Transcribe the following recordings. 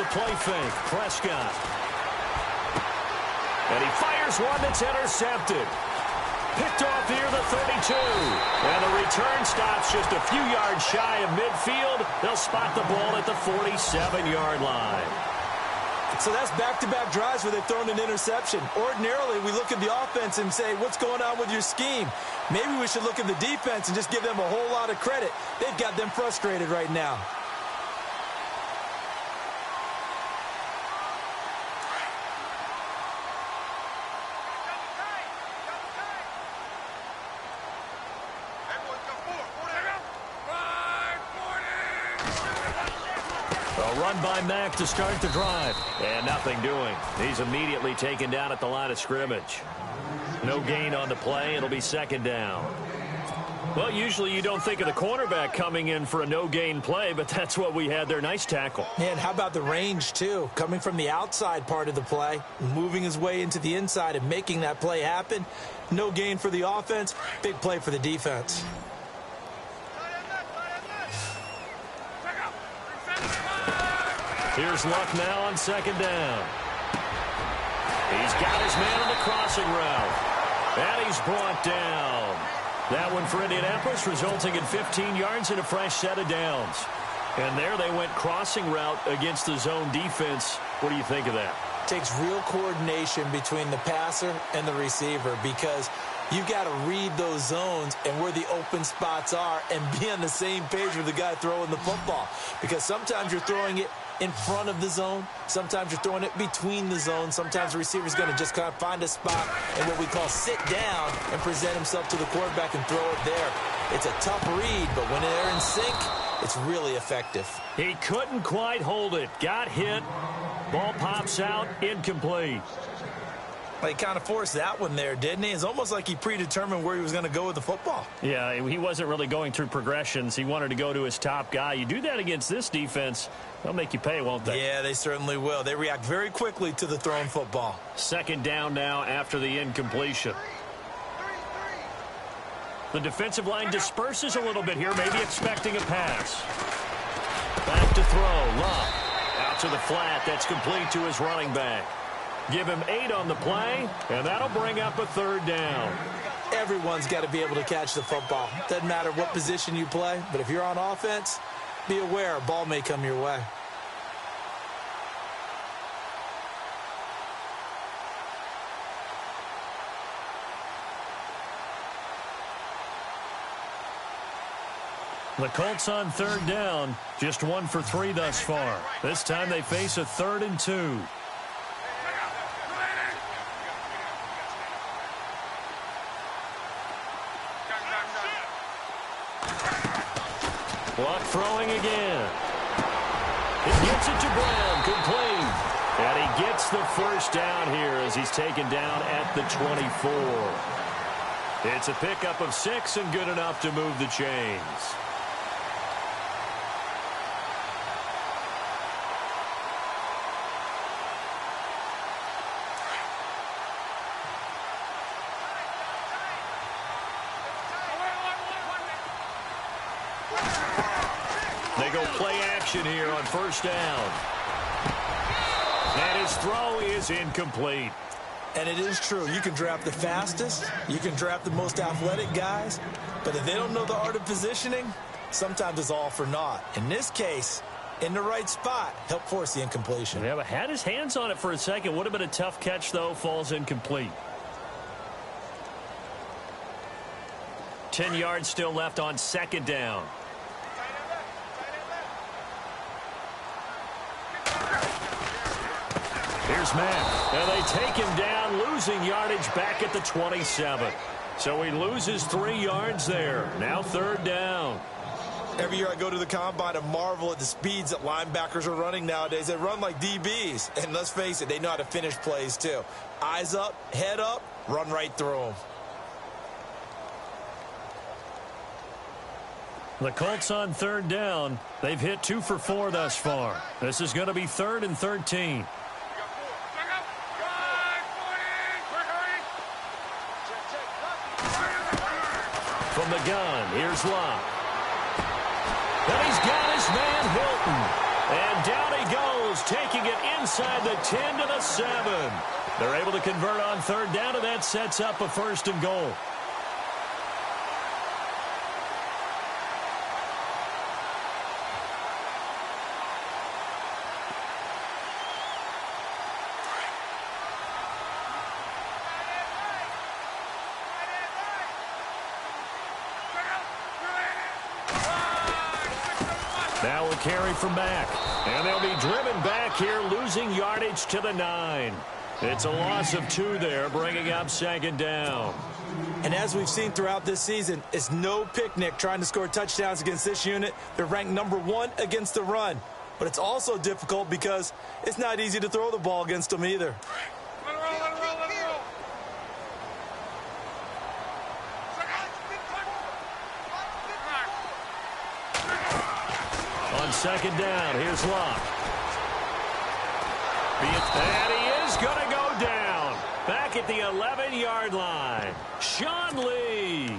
the play fake. Prescott. And he fires one that's intercepted. Picked off near the 32. And the return stops just a few yards shy of midfield. They'll spot the ball at the 47-yard line. So that's back-to-back drives where they've thrown an interception. Ordinarily, we look at the offense and say, what's going on with your scheme? Maybe we should look at the defense and just give them a whole lot of credit. They've got them frustrated right now. Run by Mack to start the drive. And nothing doing. He's immediately taken down at the line of scrimmage. No gain on the play. It'll be second down. Well, usually you don't think of the cornerback coming in for a no-gain play, but that's what we had there. Nice tackle. And how about the range, too? Coming from the outside part of the play, moving his way into the inside and making that play happen. No gain for the offense. Big play for the defense. Here's Luck now on second down. He's got his man on the crossing route. And he's brought down. That one for Indianapolis, resulting in 15 yards and a fresh set of downs. And there they went crossing route against the zone defense. What do you think of that? Takes real coordination between the passer and the receiver because you've got to read those zones and where the open spots are and be on the same page with the guy throwing the football. Because sometimes you're throwing it in front of the zone. Sometimes you're throwing it between the zones. Sometimes the receiver's going to just kind of find a spot and what we call sit down and present himself to the quarterback and throw it there. It's a tough read, but when they're in sync, it's really effective. He couldn't quite hold it. Got hit. Ball pops out. Incomplete. He kind of forced that one there, didn't he? It's almost like he predetermined where he was going to go with the football. Yeah, he wasn't really going through progressions. He wanted to go to his top guy. You do that against this defense, they'll make you pay, won't they? Yeah, they certainly will. They react very quickly to the thrown football. Second down now after the incompletion. The defensive line disperses a little bit here, maybe expecting a pass. Back to throw. Luck. Out to the flat. That's complete to his running back. Give him 8 on the play, and that'll bring up a third down. Everyone's got to be able to catch the football. Doesn't matter what position you play, but if you're on offense, be aware a ball may come your way. The Colts on third down, just 1 for 3 thus far. This time they face a 3rd and 2. Luck throwing again. He gets it to Brown, complete. And he gets the first down here as he's taken down at the 24. It's a pickup of 6 and good enough to move the chains. They go play action here on first down. And his throw is incomplete. And it is true. You can draft the fastest. You can draft the most athletic guys. But if they don't know the art of positioning, sometimes it's all for naught. In this case, in the right spot, help force the incompletion. Yeah, but had his hands on it for a second. Would have been a tough catch, though. Falls incomplete. 10 yards still left on second down. Here's Mack. And they take him down, losing yardage back at the 27. So he loses 3 yards there. Now third down. Every year I go to the combine and marvel at the speeds that linebackers are running nowadays. They run like DBs. And let's face it, they know how to finish plays too. Eyes up, head up, run right through them. The Colts on third down. They've hit 2 for 4 thus far. This is going to be 3rd and 13. From the gun, here's Luck. And he's got his man Hilton. And down he goes, taking it inside the 10 to the 7. They're able to convert on third down, and that sets up a 1st and goal. Now will carry from back. And they'll be driven back here, losing yardage to the 9. It's a loss of 2 there, bringing up 2nd down. And as we've seen throughout this season, it's no picnic trying to score touchdowns against this unit. They're ranked number 1 against the run. But it's also difficult because it's not easy to throw the ball against them either. On 2nd down, here's Locke. And he is going to go down. Back at the 11-yard line. Sean Lee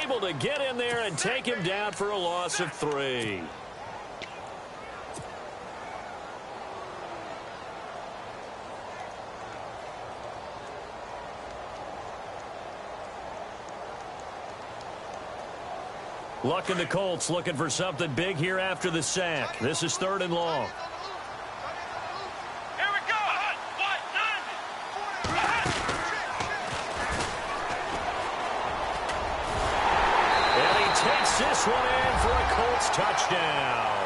able to get in there and take him down for a loss of 3. Luck and the Colts looking for something big here after the sack. This is 3rd and long. Here we go. And he takes this one in for a Colts touchdown.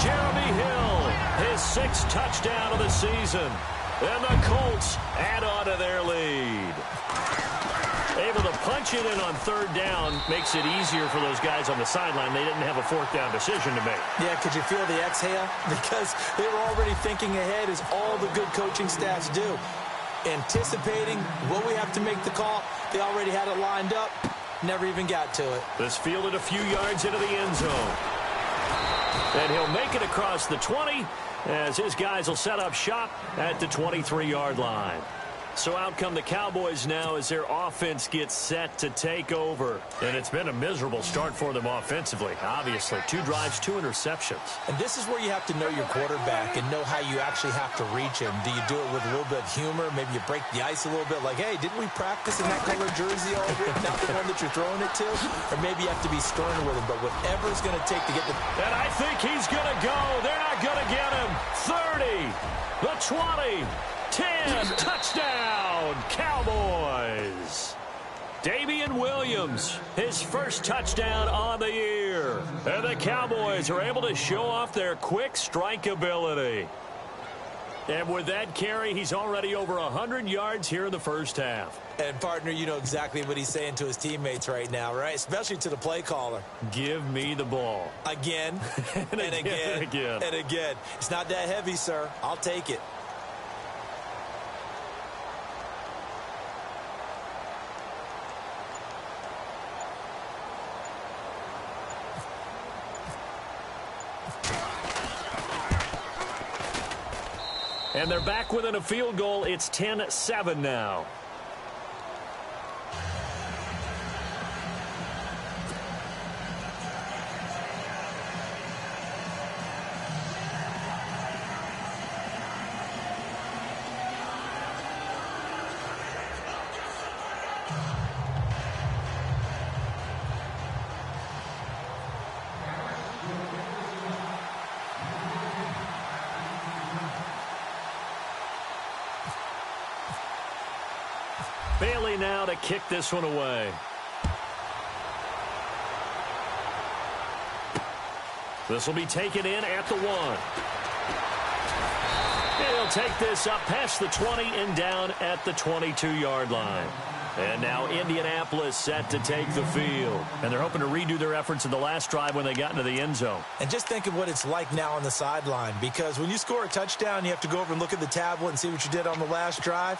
Jeremy Hill, his 6th touchdown of the season. And the Colts add on to their lead. Able to punch it in on 3rd down makes it easier for those guys on the sideline. They didn't have a 4th down decision to make. Yeah, could you feel the exhale? Because they were already thinking ahead, as all the good coaching staffs do. Anticipating what we have to make the call. They already had it lined up. Never even got to it. This fielded a few yards into the end zone. And he'll make it across the 20 as his guys will set up shop at the 23-yard line. So out come the Cowboys now as their offense gets set to take over. And it's been a miserable start for them offensively, obviously. 2 drives, 2 interceptions. And this is where you have to know your quarterback and know how you actually have to reach him. Do you do it with a little bit of humor? Maybe you break the ice a little bit like, hey, didn't we practice in that color jersey all week? Not the one that you're throwing it to? Or maybe you have to be sterner with him. But whatever it's going to take to get the... And I think he's going to go. They're not going to get him. 30, the 20. 10, touchdown, Cowboys. Damian Williams, his 1st touchdown on the year. And the Cowboys are able to show off their quick strike ability. And with that carry, he's already over 100 yards here in the 1st half. And, partner, you know exactly what he's saying to his teammates right now, right? Especially to the play caller. Give me the ball. Again, and again, and again. And again. It's not that heavy, sir. I'll take it. And they're back within a field goal. It's 10-7 now. Bailey now to kick this one away. This will be taken in at the 1. And he'll take this up past the 20 and down at the 22-yard line. And now Indianapolis set to take the field. And they're hoping to redo their efforts in the last drive when they got into the end zone. And just think of what it's like now on the sideline. Because when you score a touchdown, you have to go over and look at the tablet and see what you did on the last drive.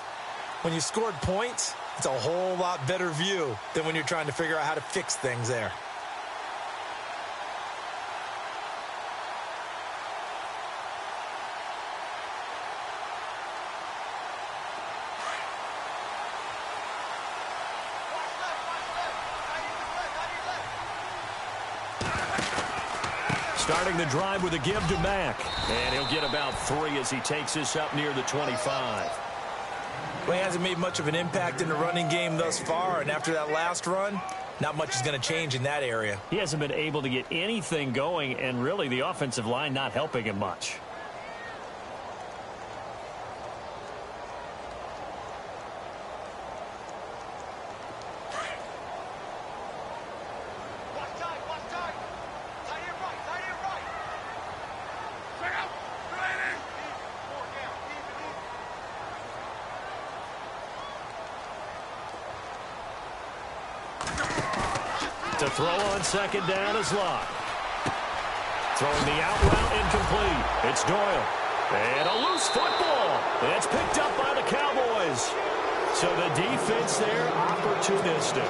When you scored points, it's a whole lot better view than when you're trying to figure out how to fix things there. Starting the drive with a give to Mack. And he'll get about 3 as he takes this up near the 25. Well, he hasn't made much of an impact in the running game thus far, and after that last run, not much is going to change in that area. He hasn't been able to get anything going, and really the offensive line not helping him much. To throw on second down is Locke. Throwing the out route incomplete. It's Doyle. And a loose football. It's picked up by the Cowboys. So the defense there, opportunistic.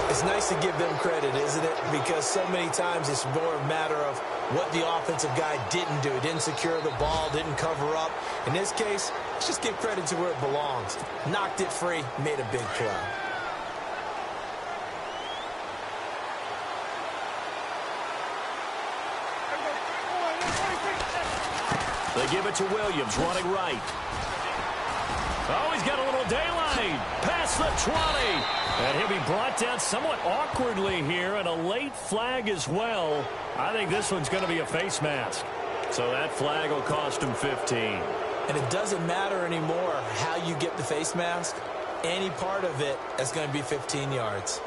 It's nice to give them credit, isn't it? Because so many times it's more a matter of what the offensive guy didn't do. Didn't secure the ball, didn't cover up. In this case, let's just give credit to where it belongs. Knocked it free, made a big play. They give it to Williams, running right. Oh, he's got a little daylight. Past the 20. And he'll be brought down somewhat awkwardly here, and a late flag as well. I think this one's going to be a face mask. So that flag will cost him 15. And it doesn't matter anymore how you get the face mask. Any part of it is going to be 15 yards.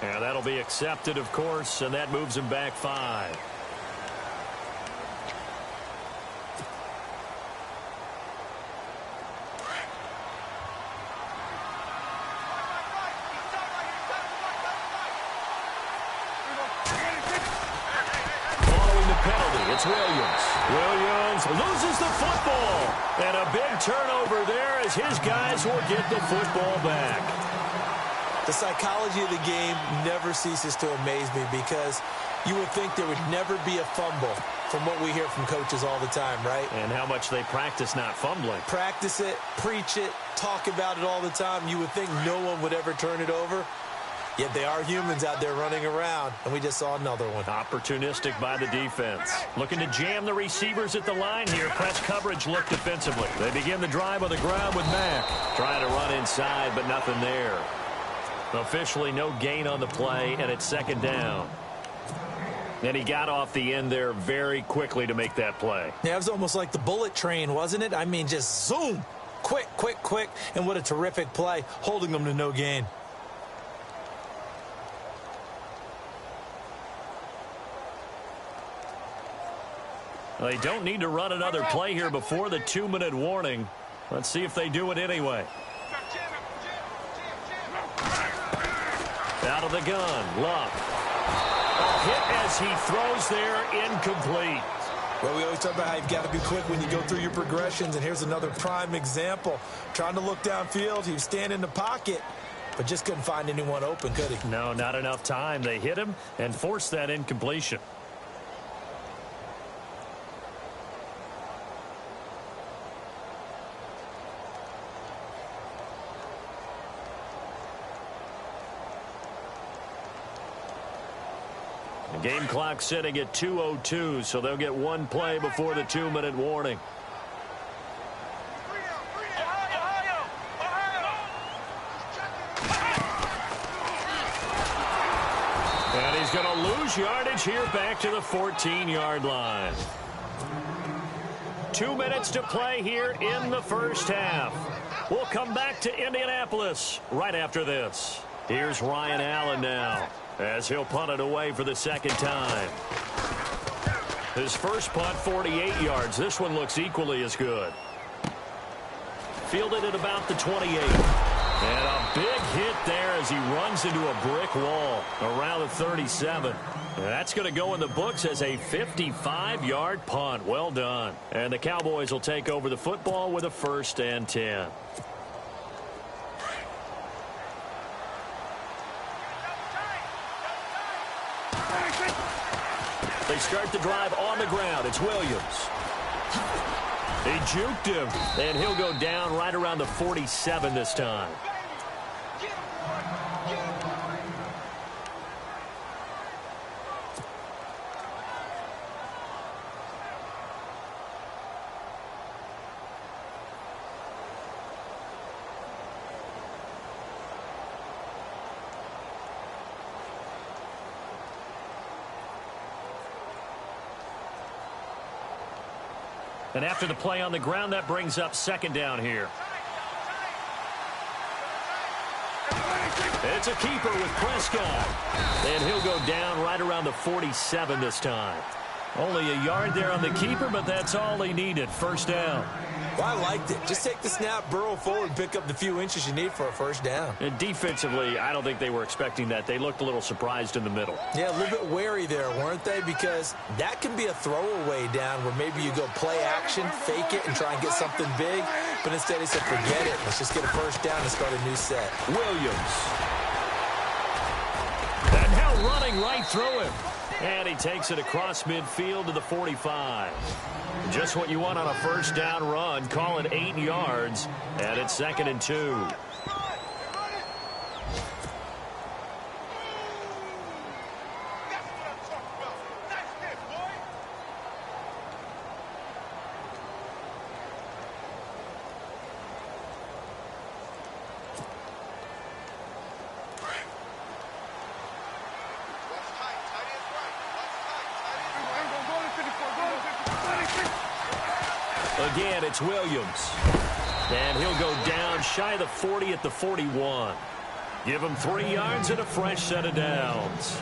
Yeah, that'll be accepted, of course, and that moves him back 5. Following the penalty, it's Williams. Williams loses the football. And a big turnover there as his guys will get the football back. The psychology of the game never ceases to amaze me because you would think there would never be a fumble from what we hear from coaches all the time, right? And how much they practice not fumbling. Practice it, preach it, talk about it all the time. You would think no one would ever turn it over. Yet they are humans out there running around, and we just saw another one. Opportunistic by the defense. Looking to jam the receivers at the line here. Press coverage look defensively. They begin the drive on the ground with Mack. Trying to run inside, but nothing there. Officially no gain on the play, and it's second down. And he got off the end there very quickly to make that play. Yeah, it was almost like the bullet train, wasn't it? I mean, just zoom. Quick, quick, quick. And what a terrific play, holding them to no gain. They don't need to run another play here before the 2-minute warning. Let's see if they do it anyway. Out of the gun, Love. A hit as he throws there, incomplete. Well, we always talk about how you've got to be quick when you go through your progressions, and here's another prime example. Trying to look downfield, he was standing in the pocket, but just couldn't find anyone open, could he? No, not enough time. They hit him and forced that incompletion. The game clock sitting at 2:02, so they'll get one play before the 2-minute warning. And he's going to lose yardage here back to the 14-yard line. 2 minutes to play here in the first half. We'll come back to Indianapolis right after this. Here's Ryan Allen now, as he'll punt it away for the second time. His first punt, 48 yards. This one looks equally as good. Fielded at about the 28. And a big hit there as he runs into a brick wall around the 37. That's going to go in the books as a 55-yard punt. Well done. And the Cowboys will take over the football with a 1st and 10. They start the drive on the ground. It's Williams. He juked him, and he'll go down right around the 47 this time. And after the play on the ground, that brings up 2nd down here. It's a keeper with Prescott. And he'll go down right around the 47 this time. Only a yard there on the keeper, but that's all he needed. 1st down. Well, I liked it. Just take the snap, burrow forward, pick up the few inches you need for a 1st down. And defensively, I don't think they were expecting that. They looked a little surprised in the middle. Yeah, a little bit wary there, weren't they? Because that can be a throwaway down where maybe you go play action, fake it, and try and get something big. But instead he said, forget it. Let's just get a 1st down and start a new set. Williams. And now running right through him. And he takes it across midfield to the 45. Just what you want on a 1st down run. Call it 8 yards. And it's 2nd and 2. Again, it's Williams. And he'll go down shy of the 40 at the 41. Give him 3 yards and a fresh set of downs.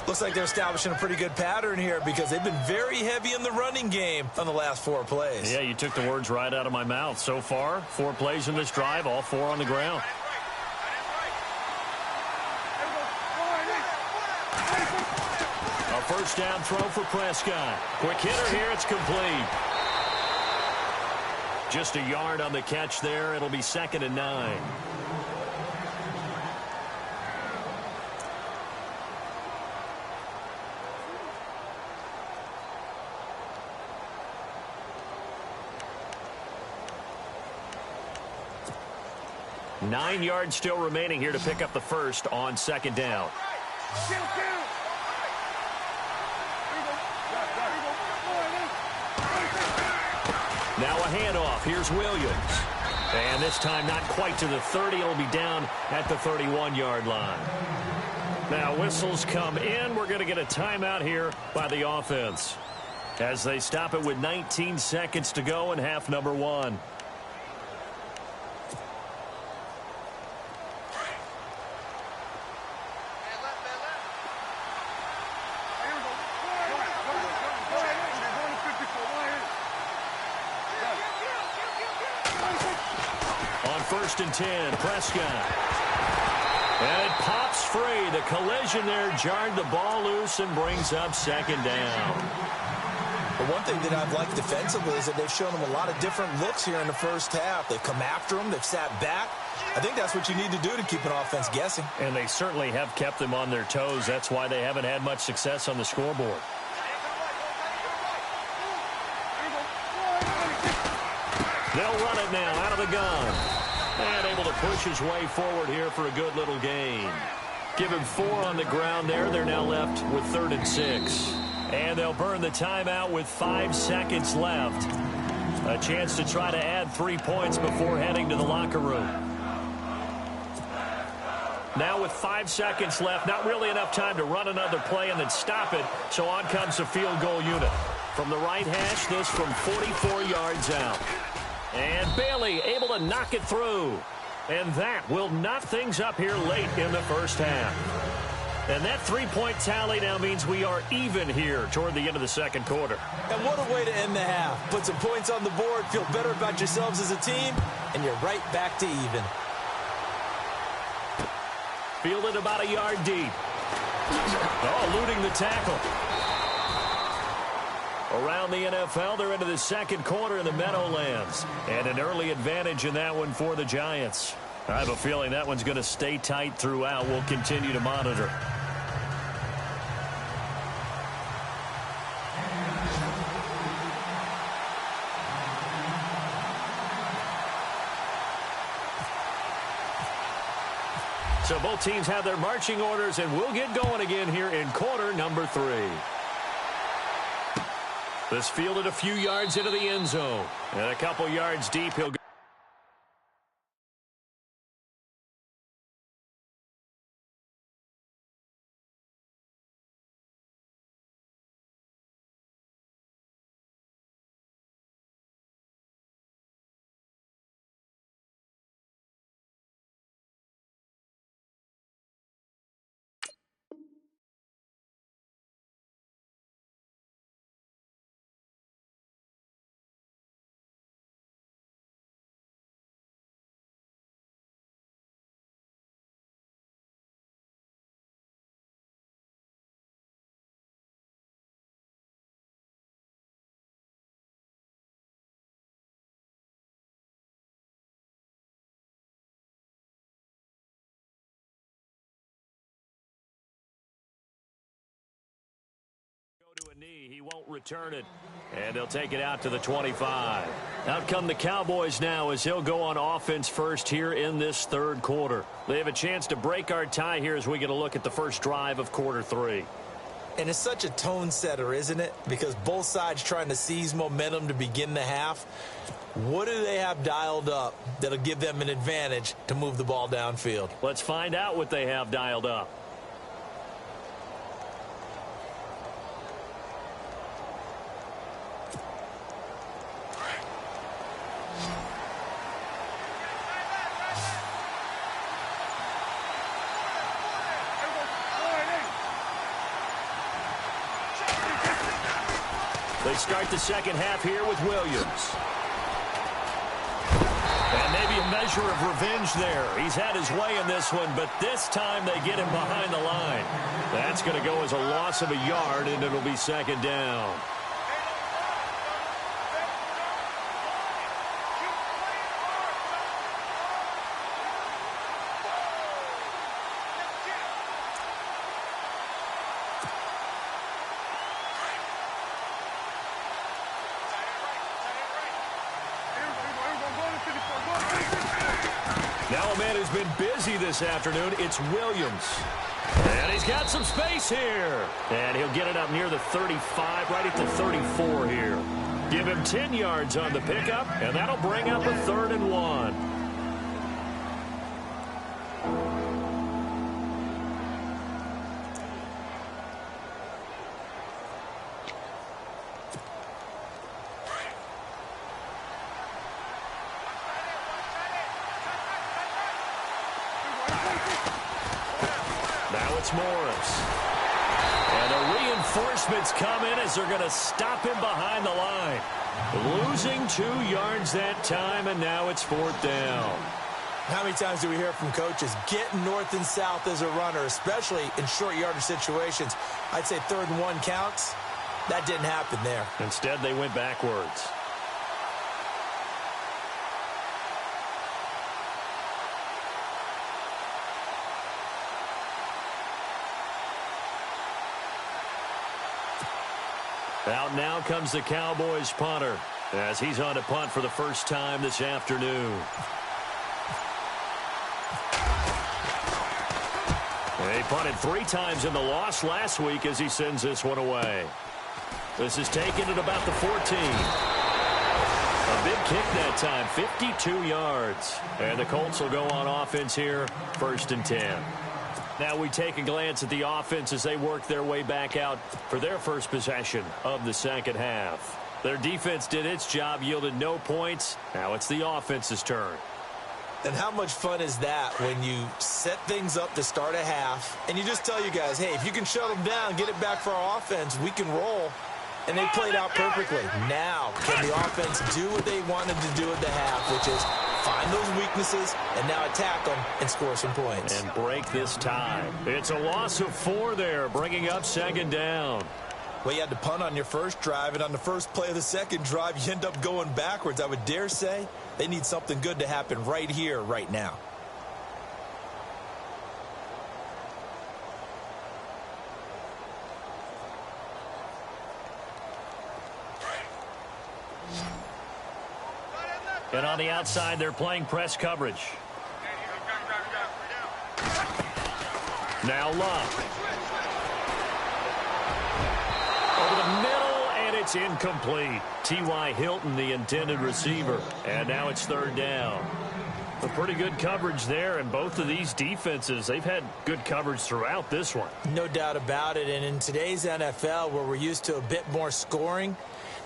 Looks like they're establishing a pretty good pattern here because they've been very heavy in the running game on the last 4 plays. Yeah, you took the words right out of my mouth. So far, 4 plays in this drive, all 4 on the ground. A 1st down throw for Prescott. Quick hitter here, it's complete. Just a yard on the catch there. It'll be 2nd and 9. Nine yards still remaining here to pick up the 1st on 2nd down. Now a handoff. Here's Williams. And this time not quite to the 30. It'll be down at the 31-yard line. Now whistles come in. We're going to get a timeout here by the offense as they stop it with 19 seconds to go in half number 1. On 1st and 10, Prescott. And it pops free. The collision there jarred the ball loose and brings up 2nd down. But one thing that I've liked defensively is that they've shown them a lot of different looks here in the 1st half. They've come after them. They've sat back. I think that's what you need to do to keep an offense guessing. And they certainly have kept them on their toes. That's why they haven't had much success on the scoreboard. They'll run it now out of the gun. And able to push his way forward here for a good little gain. Give him 4 on the ground there. They're now left with 3rd and 6. And they'll burn the timeout with 5 seconds left. A chance to try to add 3 points before heading to the locker room. Now with 5 seconds left, not really enough time to run another play and then stop it. So on comes the field goal unit. From the right hash, this from 44 yards out. And Bailey able to knock it through. And that will knot things up here late in the 1st half. And that three-point tally now means we are even here toward the end of the second quarter. And what a way to end the half. Put some points on the board, feel better about yourselves as a team, and you're right back to even. Fielded about a yard deep. Oh, eluding the tackle. Around the NFL, they're into the second quarter in the Meadowlands. And an early advantage in that one for the Giants. I have a feeling that one's going to stay tight throughout. We'll continue to monitor. So both teams have their marching orders, and we'll get going again here in quarter number 3. This fielded a few yards into the end zone. And a couple yards deep, he'll go. To a knee, he won't return it, and they'll take it out to the 25. Out come the Cowboys now as he'll go on offense first here in this third quarter. They have a chance to break our tie here as we get a look at the first drive of quarter 3. And it's such a tone setter, isn't it? Because both sides trying to seize momentum to begin the half. What do they have dialed up that'll give them an advantage to move the ball downfield? Let's find out what they have dialed up. They start the second half here with Williams. And maybe a measure of revenge there. He's had his way in this one, but this time they get him behind the line. That's going to go as a loss of a yard, and it'll be second down. Now a man who's been busy this afternoon, it's Williams. And he's got some space here. And he'll get it up near the 35, right at the 34 here. Give him 10 yards on the pickup, and that'll bring up a 3rd and 1. Now it's Morris. And the reinforcements come in as they're going to stop him behind the line. Losing 2 yards that time, and now it's 4th down. How many times do we hear from coaches getting north and south as a runner, especially in short yardage situations? I'd say 3rd and 1 counts. That didn't happen there. Instead, they went backwards. Out now comes the Cowboys punter as he's on to punt for the first time this afternoon. He punted 3 times in the loss last week as he sends this one away. This is taken at about the 14. A big kick that time, 52 yards. And the Colts will go on offense here, 1st and 10. Now we take a glance at the offense as they work their way back out for their first possession of the second half. Their defense did its job, yielded no points. Now it's the offense's turn. And how much fun is that when you set things up to start a half, and you just tell you guys, hey, if you can shut them down, get it back for our offense, we can roll. And they played out perfectly. Now, can the offense do what they wanted to do at the half, which is find those weaknesses and now attack them and score some points. And break this tie. It's a loss of 4 there, bringing up second down. Well, you had to punt on your first drive, and on the first play of the second drive, you end up going backwards. I would dare say they need something good to happen right here, right now. And on the outside, they're playing press coverage. Now Love. Over the middle, and it's incomplete. T.Y. Hilton, the intended receiver. And now it's third down. A pretty good coverage there, and both of these defenses, they've had good coverage throughout this one. No doubt about it, and in today's NFL, where we're used to a bit more scoring,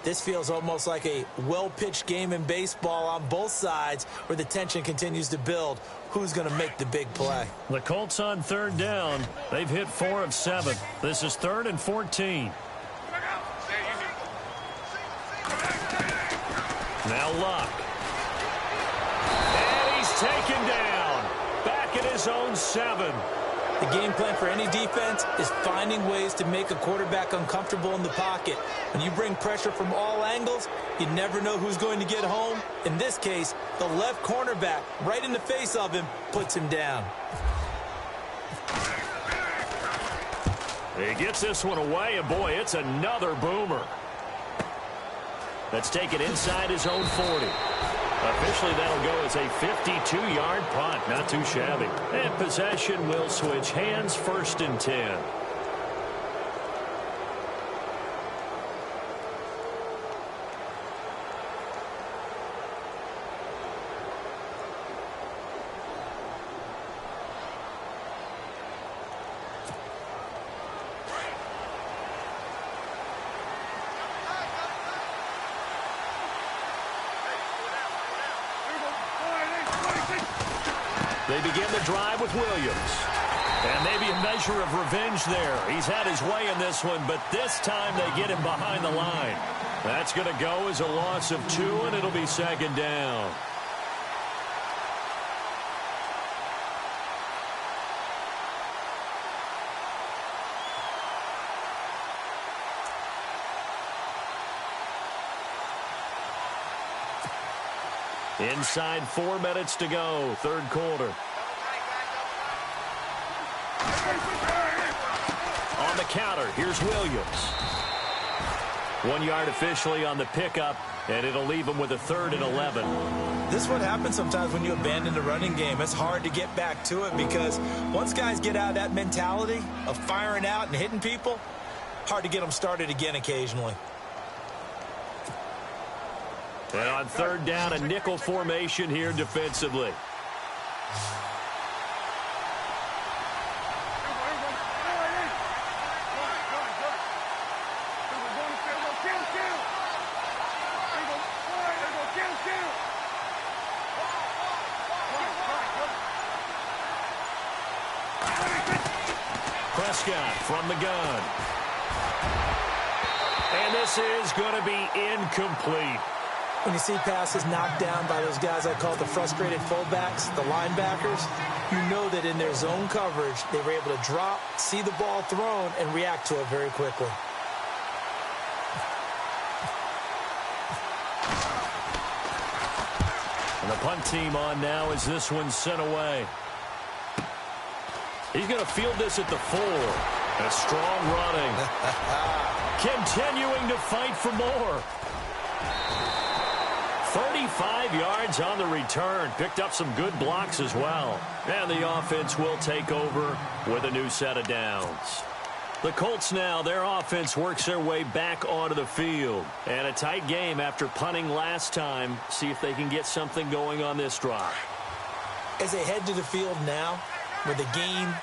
this feels almost like a well-pitched game in baseball on both sides where the tension continues to build. Who's going to make the big play? The Colts on third down. They've hit 4 of 7. This is 3rd and 14. Now Luck. And he's taken down. Back at his own 7. The game plan for any defense is finding ways to make a quarterback uncomfortable in the pocket. When you bring pressure from all angles, you never know who's going to get home. In this case, the left cornerback, right in the face of him, puts him down. He gets this one away, and boy, it's another boomer. That's taken inside his own 40. Officially, that'll go as a 52-yard punt. Not too shabby. And possession will switch hands, 1st and 10. They begin the drive with Williams. And maybe a measure of revenge there. He's had his way in this one, but this time they get him behind the line. That's going to go as a loss of 2, and it'll be second down. Inside 4 minutes to go, 3rd quarter. On the counter, here's Williams. 1 yard officially on the pickup, and it'll leave him with a 3rd and 11. This is what happens sometimes when you abandon the running game. It's hard to get back to it because once guys get out of that mentality of firing out and hitting people, hard to get them started again occasionally. And on 3rd down, a nickel formation here defensively. Prescott from the gun. And this is going to be incomplete. When you see passes knocked down by those guys I call the frustrated fullbacks, the linebackers, you know that in their zone coverage, they were able to drop, see the ball thrown, and react to it very quickly. And the punt team on now as this one's sent away. He's going to field this at the 4. A strong running. Continuing to fight for more. 35 yards on the return. Picked up some good blocks as well. And the offense will take over with a new set of downs. The Colts now, their offense works their way back onto the field. And a tight game after punting last time. See if they can get something going on this drive. As they head to the field now, with the game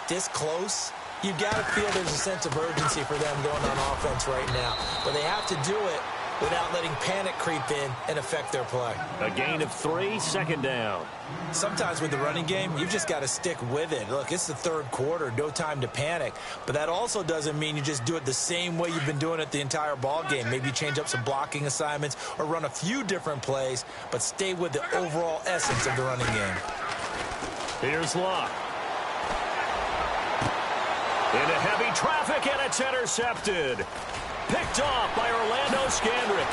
this close, you've got to feel there's a sense of urgency for them going on offense right now. But they have to do it without letting panic creep in and affect their play. A gain of 3, second down. Sometimes with the running game, you've just got to stick with it. Look, it's the third quarter, no time to panic. But that also doesn't mean you just do it the same way you've been doing it the entire ball game. Maybe change up some blocking assignments or run a few different plays, but stay with the overall essence of the running game. Here's Locke. Into heavy traffic, and it's intercepted. Picked off by Orlando Scandrick.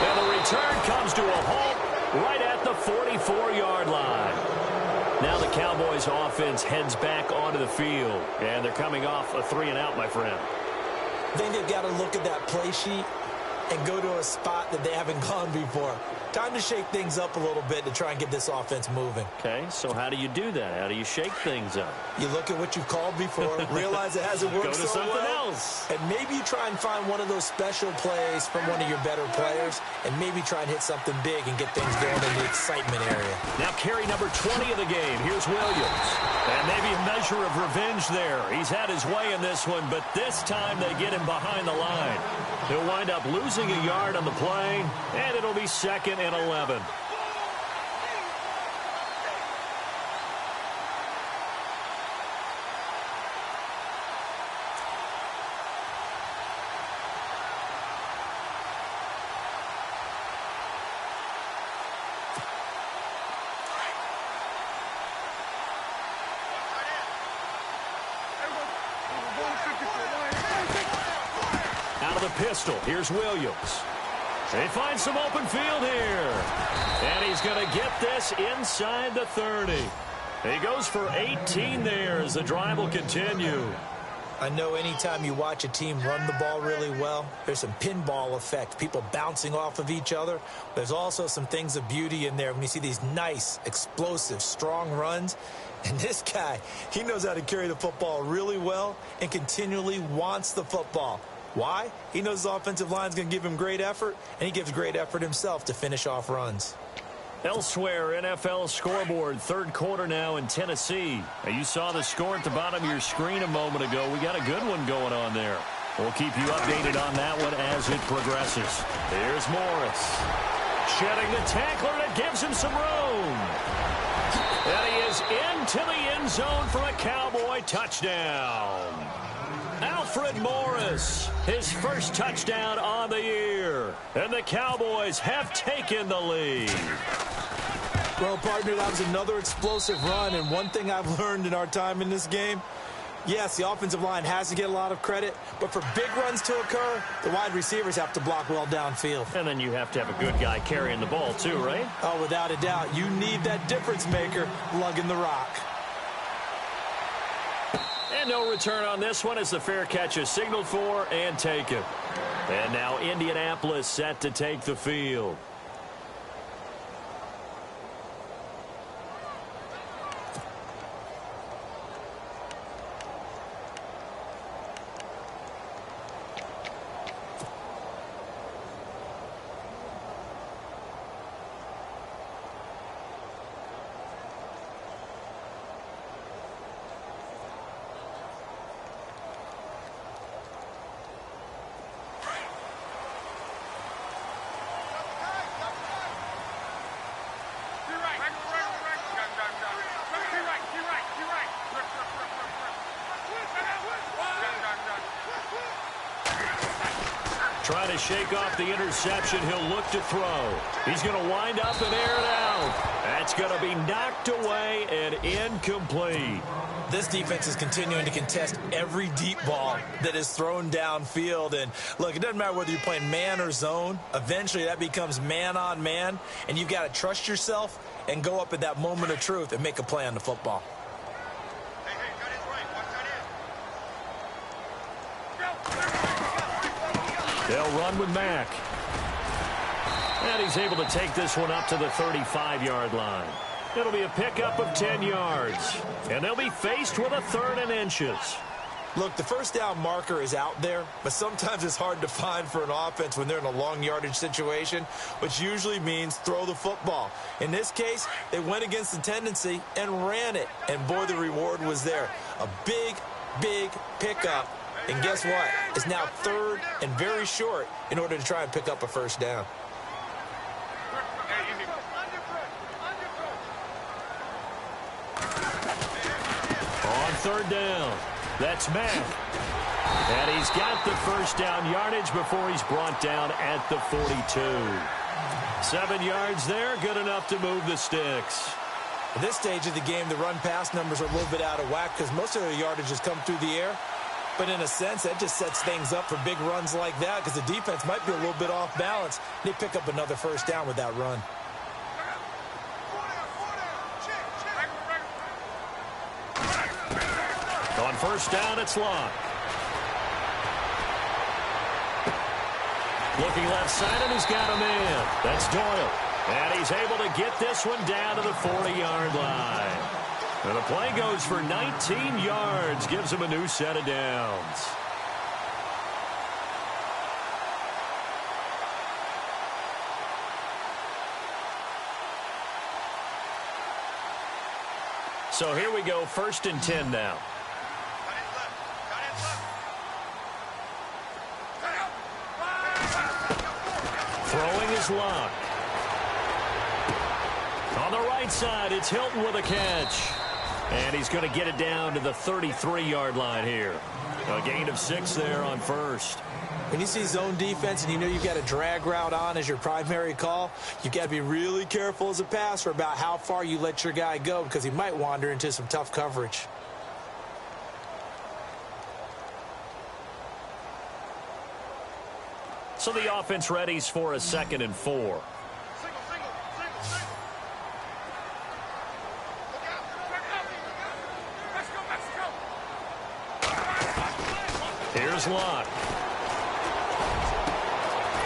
And the return comes to a halt right at the 44-yard line. Now the Cowboys offense heads back onto the field, and they're coming off a 3-and-out, my friend. I think they've got to look at that play sheet and go to a spot that they haven't gone before. Time to shake things up a little bit to try and get this offense moving. Okay, so how do you do that? How do you shake things up? You look at what you've called before, realize it hasn't worked so well. Go to something else. And maybe you try and find one of those special plays from one of your better players, and maybe try and hit something big and get things going in the excitement area. Now carry number 20 of the game. Here's Williams. And maybe a measure of revenge there. He's had his way in this one, but this time they get him behind the line. He'll wind up losing a yard on the play, and it'll be 2nd and 11. Pistol. Here's Williams. They find some open field here. And he's going to get this inside the 30. He goes for 18 there as the drive will continue. I know anytime you watch a team run the ball really well, there's some pinball effect, people bouncing off of each other. There's also some things of beauty in there when you see these nice, explosive, strong runs. And this guy, he knows how to carry the football really well and continually wants the football. Why? He knows his offensive line is going to give him great effort, and he gives great effort himself to finish off runs. Elsewhere, NFL scoreboard, third quarter now in Tennessee. Now, you saw the score at the bottom of your screen a moment ago. We got a good one going on there. We'll keep you updated on that one as it progresses. Here's Morris. Shedding the tackler that gives him some room. And he is into the end zone for a Cowboy touchdown. Alfred Morris, his first touchdown on the year. And the Cowboys have taken the lead. Well, partner, that was another explosive run. And one thing I've learned in our time in this game, yes, the offensive line has to get a lot of credit. But for big runs to occur, the wide receivers have to block well downfield. And then you have to have a good guy carrying the ball too, right? Oh, without a doubt. You need that difference maker lugging the rock. And no return on this one as the fair catch is signaled for and taken. And now Indianapolis set to take the field. Trying to shake off the interception. He'll look to throw. He's going to wind up and air it out. That's going to be knocked away and incomplete. This defense is continuing to contest every deep ball that is thrown downfield. And, look, it doesn't matter whether you're playing man or zone. Eventually, that becomes man-on-man, and you've got to trust yourself and go up at that moment of truth and make a play on the football. They'll run with Mack. And he's able to take this one up to the 35-yard line. It'll be a pickup of 10 yards. And they'll be faced with a 3rd and inches. Look, the first down marker is out there, but sometimes it's hard to find for an offense when they're in a long yardage situation, which usually means throw the football. In this case, they went against the tendency and ran it. And, boy, the reward was there. A big, big pickup. And guess what? is now third and very short in order to try and pick up a first down. On third down, that's Mack. And he's got the first down yardage before he's brought down at the 42. 7 yards there, good enough to move the sticks. At this stage of the game, the run-pass numbers are a little bit out of whack because most of their yardage has come through the air. But in a sense, that just sets things up for big runs like that because the defense might be a little bit off balance. They pick up another first down with that run. On first down, it's Locke. Looking left side, and he's got a man. That's Doyle. And he's able to get this one down to the 40-yard line. And the play goes for 19 yards, gives him a new set of downs. So here we go, 1st and 10 now. Throwing is Locke. On the right side, it's Hilton with a catch. And he's going to get it down to the 33-yard line here. A gain of 6 there on first. When you see zone defense and you know you've got a drag route on as your primary call, you've got to be really careful as a passer about how far you let your guy go because he might wander into some tough coverage. So the offense readies for a 2nd and 4. Here's Locke.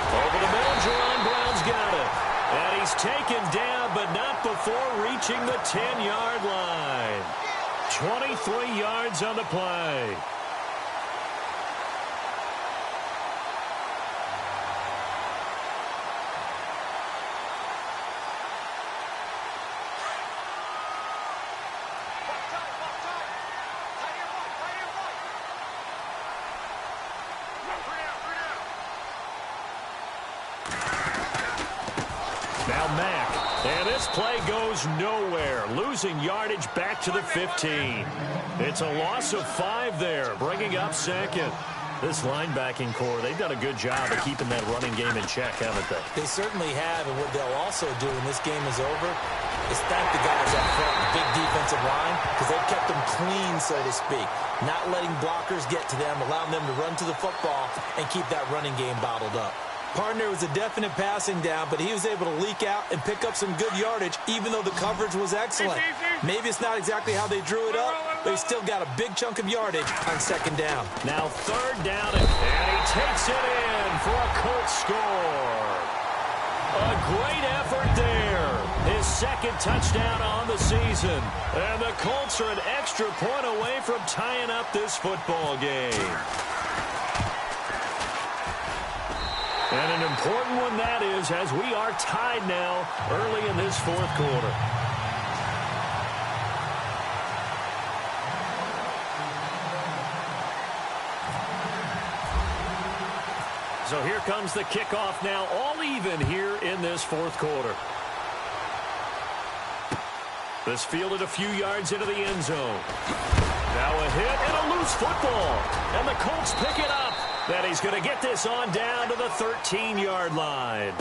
Over the middle, Jerron Brown's got it. And he's taken down, but not before reaching the 10-yard line. 23 yards on the play. Now Mack, and this play goes nowhere, losing yardage back to the 15. It's a loss of 5 there, bringing up 2nd. This linebacking core, they've done a good job of keeping that running game in check, haven't they? They certainly have, and what they'll also do when this game is over is thank the guys up front, the big defensive line, because they've kept them clean, so to speak, not letting blockers get to them, allowing them to run to the football and keep that running game bottled up. Partner was a definite passing down, but he was able to leak out and pick up some good yardage, even though the coverage was excellent. Maybe it's not exactly how they drew it up, but he still got a big chunk of yardage on 2nd down. Now 3rd down, and he takes it in for a Colts score. A great effort there. His 2nd touchdown on the season. And the Colts are an extra point away from tying up this football game. And an important one that is, as we are tied now early in this 4th quarter. So here comes the kickoff now, all even here in this 4th quarter. This fielded a few yards into the end zone. Now a hit and a loose football. And the Colts pick it up. That he's going to get this on down to the 13-yard line.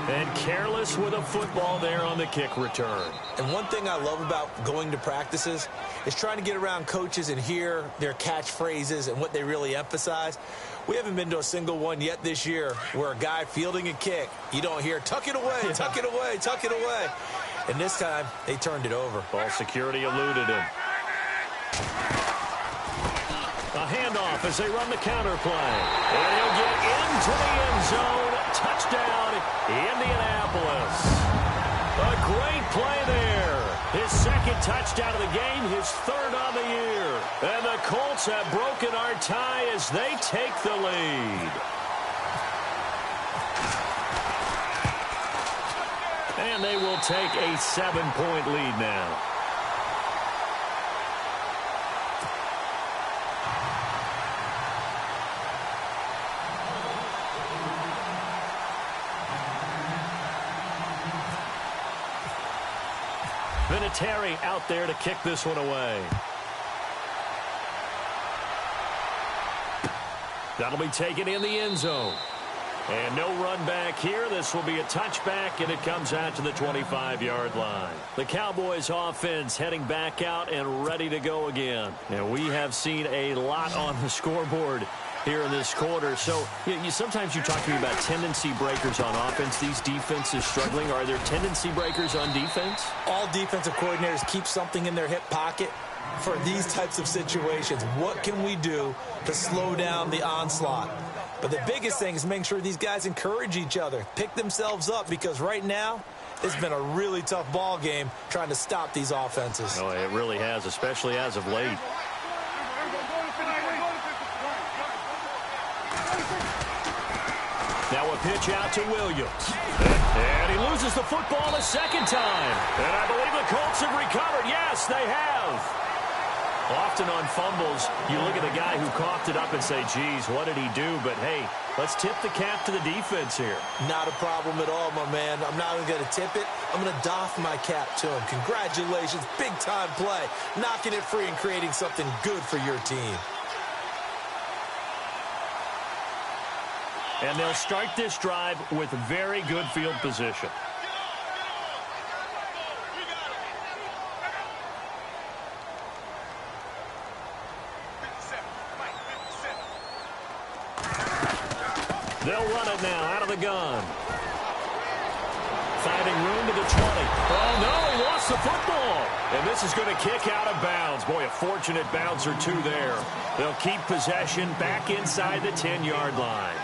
And careless with a football there on the kick return. And one thing I love about going to practices is trying to get around coaches and hear their catchphrases and what they really emphasize. We haven't been to a single one yet this year where a guy fielding a kick, you don't hear, tuck it away, tuck it away, tuck it away. And this time, they turned it over. Ball security eluded him. A handoff as they run the counter play. And he'll get into the end zone. Touchdown, Indianapolis. A great play there. His 2nd touchdown of the game, his 3rd on the year. And the Colts have broken our tie as they take the lead. And they will take a 7-point lead now. Vinatieri out there to kick this one away. That'll be taken in the end zone. And no run back here. This will be a touchback, and it comes out to the 25-yard line. The Cowboys offense heading back out and ready to go again. And we have seen a lot on the scoreboard here in this quarter. So sometimes you talk to me about tendency breakers on offense. These defenses struggling. Are there tendency breakers on defense? All defensive coordinators keep something in their hip pocket for these types of situations. What can we do to slow down the onslaught? But the biggest thing is making sure these guys encourage each other, pick themselves up, because right now it's been a really tough ball game trying to stop these offenses. Oh, it really has, especially as of late. Now a pitch out to Williams. And he loses the football a second time. And I believe the Colts have recovered. Yes, they have. Often on fumbles, you look at the guy who coughed it up and say, geez, what did he do? But, hey, let's tip the cap to the defense here. Not a problem at all, my man. I'm not even going to tip it. I'm going to doff my cap to him. Congratulations. Big-time play. Knocking it free and creating something good for your team. And they'll start this drive with very good field position. They'll run it now out of the gun. Finding room to the 20. Oh, no, he lost the football. And this is going to kick out of bounds. Boy, a fortunate bounce or two there. They'll keep possession back inside the 10-yard line.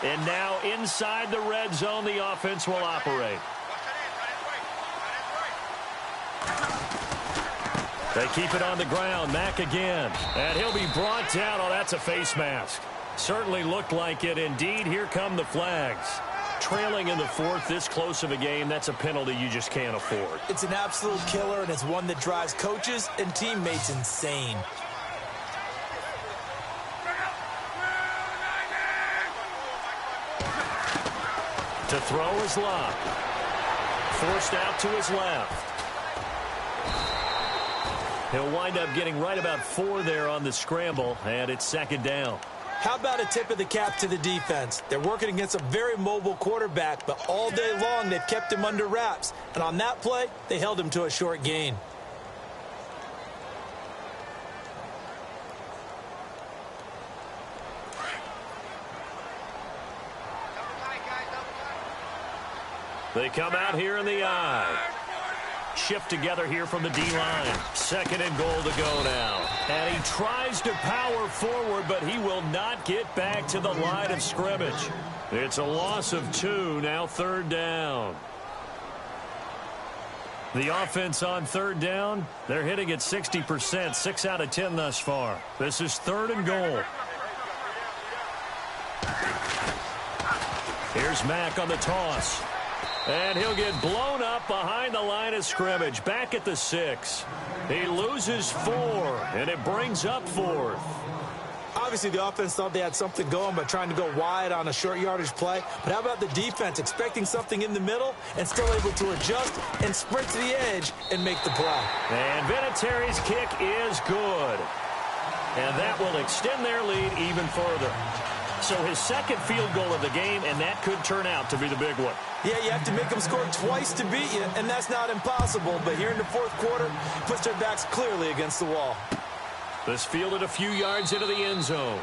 And now inside the red zone, the offense will operate. They keep it on the ground. Mack again. And he'll be brought down. Oh, that's a face mask. Certainly looked like it. Indeed, here come the flags. Trailing in the fourth, this close of a game, that's a penalty you just can't afford. It's an absolute killer, and it's one that drives coaches and teammates insane. To throw is Locke. Forced out to his left. He'll wind up getting right about 4 there on the scramble, and it's second down. How about a tip of the cap to the defense? They're working against a very mobile quarterback, but all day long they've kept him under wraps. And on that play, they held him to a short gain. They come out here in the eye. Shift together here from the D-line. Second and goal to go now. And he tries to power forward, but he will not get back to the line of scrimmage. It's a loss of 2, now third down. The offense on third down, they're hitting at 60%, 6 out of 10 thus far. This is third and goal. Here's Mack on the toss. And he'll get blown up behind the line of scrimmage, back at the 6. He loses 4, and it brings up 4th. Obviously, the offense thought they had something going by trying to go wide on a short yardage play. But how about the defense expecting something in the middle and still able to adjust and sprint to the edge and make the play? And Vinatieri's kick is good. And that will extend their lead even further. So his second field goal of the game, and that could turn out to be the big one. Yeah, you have to make them score twice to beat you, and that's not impossible. But here in the fourth quarter, puts their backs clearly against the wall. This fielded a few yards into the end zone.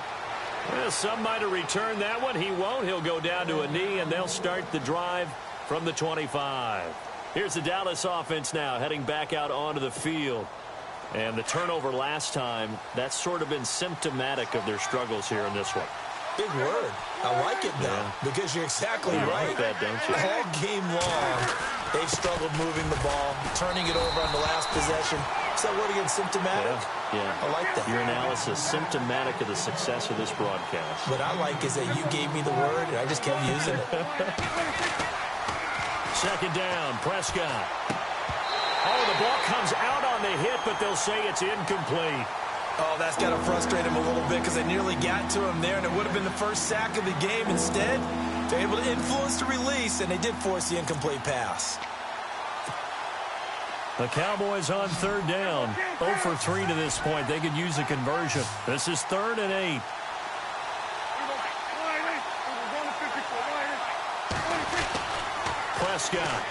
Well, some might have returned that one. He won't. He'll go down to a knee, and they'll start the drive from the 25. Here's the Dallas offense now heading back out onto the field. And the turnover last time, that's sort of been symptomatic of their struggles here in this one. Big word. I like it, though, because you're exactly right. Like that, don't you? All game long, they've struggled moving the ball, turning it over on the last possession. Is that word again, symptomatic? Yeah. I like that. Your analysis, symptomatic of the success of this broadcast. What I like is that you gave me the word, and I just kept using it. Second down, Prescott. Oh, the ball comes out on the hit, but they'll say it's incomplete. Oh, that's got to frustrate him a little bit because they nearly got to him there, and it would have been the first sack of the game. Instead, they're able to influence the release, and they did force the incomplete pass. The Cowboys on third down. 0 for 3 to this point. They could use a conversion. This is 3rd and 8. Prescott.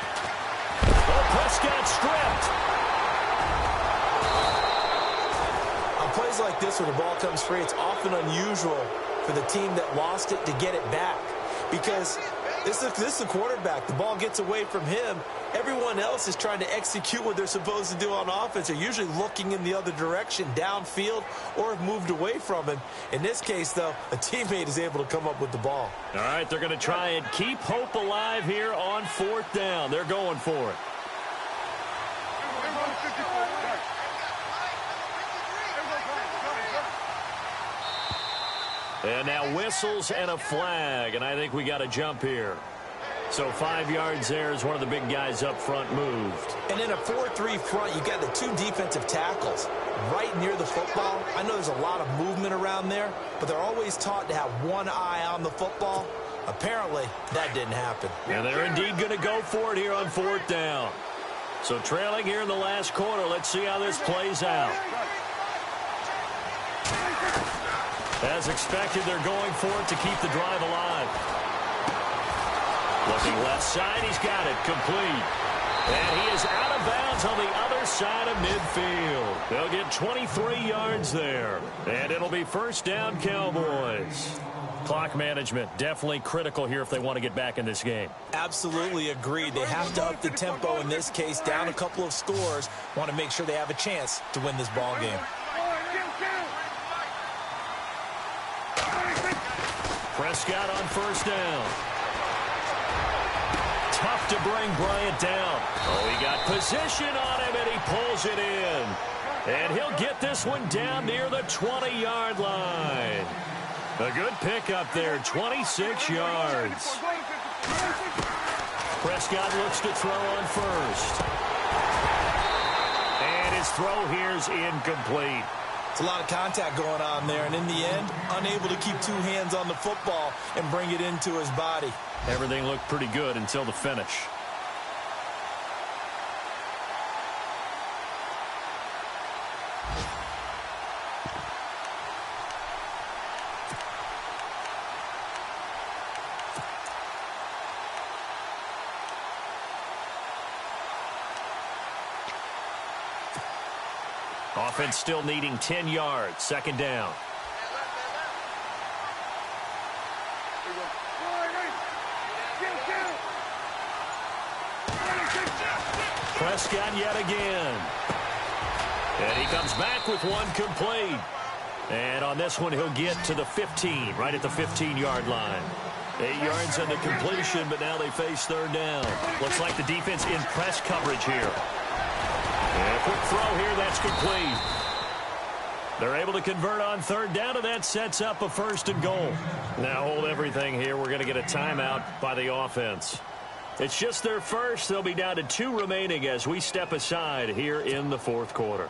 Oh, Prescott stripped. On plays like this where the ball comes free, it's often unusual for the team that lost it to get it back. Because this is the quarterback. The ball gets away from him. Everyone else is trying to execute what they're supposed to do on offense. They're usually looking in the other direction, downfield, or have moved away from him. In this case, though, a teammate is able to come up with the ball. All right, they're going to try and keep hope alive here on 4th down. They're going for it. And now whistles and a flag, and I think we got a jump here. So 5 yards there as one of the big guys up front moved. And in a 4-3 front, you got the 2 defensive tackles right near the football. I know there's a lot of movement around there, but they're always taught to have one eye on the football. Apparently, that didn't happen. And they're indeed going to go for it here on 4th down. So trailing here in the last quarter. Let's see how this plays out. As expected, they're going for it to keep the drive alive. Looking left side, he's got it complete. And he is out of bounds on the other side of midfield. They'll get 23 yards there. And it'll be 1st down, Cowboys. Clock management definitely critical here if they want to get back in this game. Absolutely agreed. They have to up the tempo in this case, down a couple of scores. Want to make sure they have a chance to win this ball game. Prescott on 1st down. Tough to bring Bryant down. Oh, he got position on him, and he pulls it in. And he'll get this one down near the 20-yard line. A good pickup there, 26 yards. Prescott looks to throw on 1st. And his throw here's incomplete. It's a lot of contact going on there, and in the end, unable to keep 2 hands on the football and bring it into his body. Everything looked pretty good until the finish. Offense still needing 10 yards. 2nd down. Prescott yet again. And he comes back with one complete. And on this one, he'll get to the 15, right at the 15-yard line. 8 yards on the completion, but now they face 3rd down. Looks like the defense in press coverage here. And a quick throw here, that's complete. They're able to convert on 3rd down, and that sets up a 1st and goal. Now hold everything here. We're going to get a timeout by the offense. It's just their first. They'll be down to 2 remaining as we step aside here in the 4th quarter.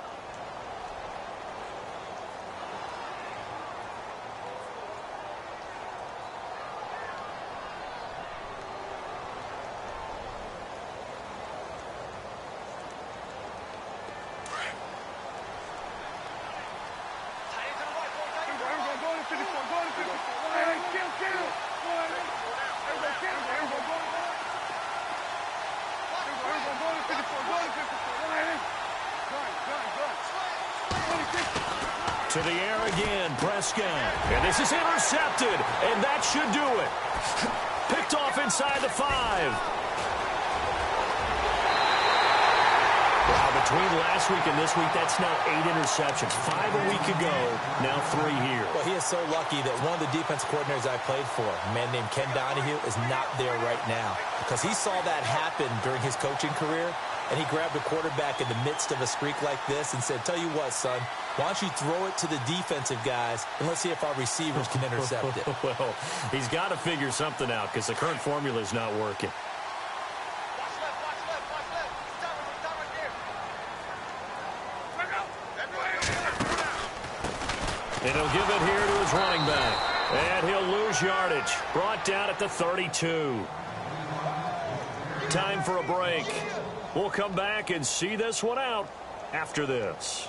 To the air again, Prescott. And this is intercepted, and that should do it. Picked off inside the 5. Wow, between last week and this week, that's now 8 interceptions. 5 a week ago, now 3 here. Well, he is so lucky that one of the defense coordinators I played for, a man named Ken Donahue, is not there right now. Because he saw that happen during his coaching career, and he grabbed a quarterback in the midst of a streak like this and said, tell you what, son, why don't you throw it to the defensive guys, and let's see if our receivers can intercept it. Well, he's got to figure something out because the current formula is not working. And he'll give it here to his running back. And he'll lose yardage. Brought down at the 32. Time for a break. We'll come back and see this one out after this.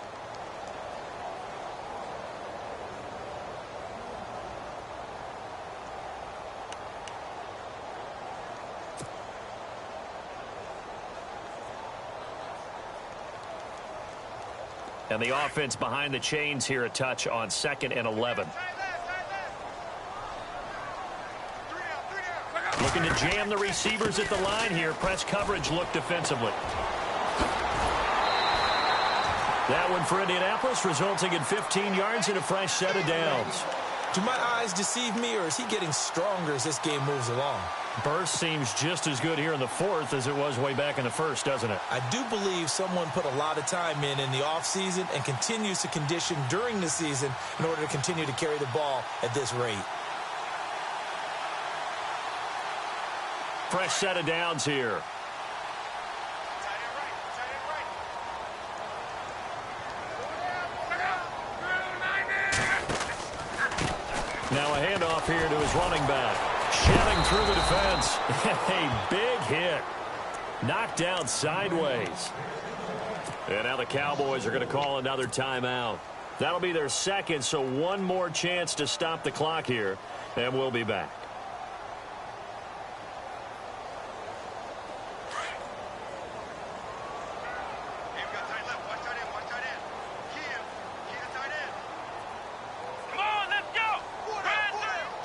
And the offense behind the chains here, a touch on 2nd and 11. Looking to jam the receivers at the line here. Press coverage look defensively. That one for Indianapolis, resulting in 15 yards and a fresh set of downs. Do my eyes deceive me, or is he getting stronger as this game moves along? Burst seems just as good here in the 4th as it was way back in the 1st, doesn't it? I do believe someone put a lot of time in the offseason and continues to condition during the season in order to continue to carry the ball at this rate. Fresh set of downs here. Now a handoff here to his running back. Shedding through the defense. A big hit. Knocked down sideways. And now the Cowboys are going to call another timeout. That'll be their 2nd, so one more chance to stop the clock here. And we'll be back.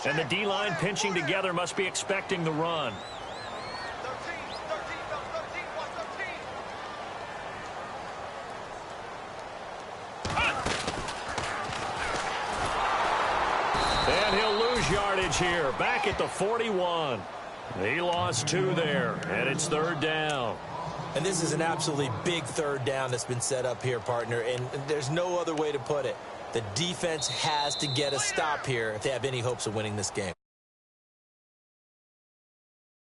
And the D-line pinching together must be expecting the run. And he'll lose yardage here. Back at the 41. He lost 2 there, and it's 3rd down. And this is an absolutely big 3rd down that's been set up here, partner, and there's no other way to put it. The defense has to get a stop here if they have any hopes of winning this game.